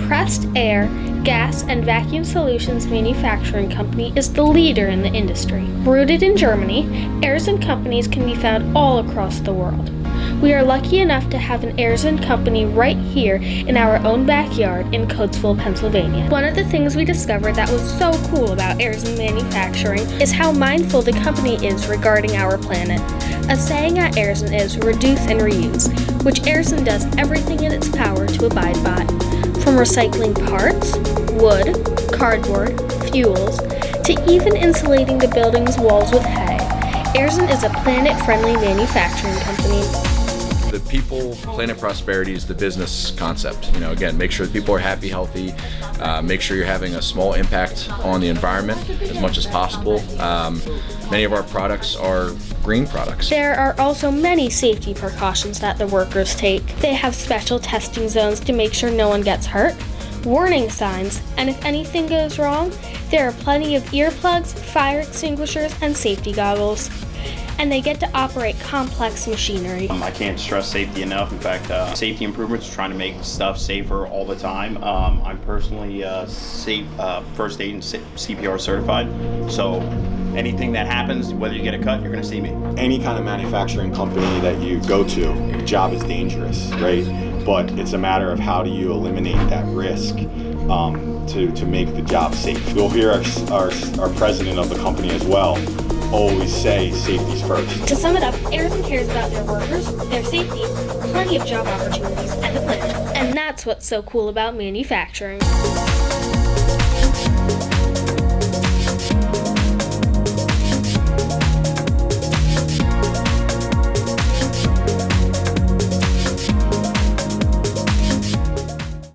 compressed air, gas, and vacuum solutions manufacturing company is the leader in the industry. Rooted in Germany, Exton companies can be found all across the world. We are lucky enough to have an Exton company right here in our own backyard in Coatesville, Pennsylvania. One of the things we discovered that was so cool about Exton Manufacturing is how mindful the company is regarding our planet. A saying at Exton is reduce and reuse, which Exton does everything in its power to abide by. From recycling parts, wood, cardboard, fuels, to even insulating the building's walls with hay, Exton is a planet-friendly manufacturing company. The people, planet prosperity is the business concept. Again, make sure that people are happy, healthy, make sure you're having a small impact on the environment as much as possible. Many of our products are green products. There are also many safety precautions that the workers take. They have special testing zones to make sure no one gets hurt, warning signs, and if anything goes wrong, there are plenty of earplugs, fire extinguishers, and safety goggles. And they get to operate complex machinery. I can't stress safety enough. In fact, safety improvements, trying to make stuff safer all the time. I'm personally first aid and CPR certified, so anything that happens, whether you get a cut, you're going to see me. Any kind of manufacturing company that you go to, the job is dangerous, right? But it's a matter of how do you eliminate that risk to make the job safe. You'll hear our president of the company as well always say safety's first. To sum it up, Exton cares about their workers, their safety, plenty of job opportunities, and the planet. And that's what's so cool about manufacturing.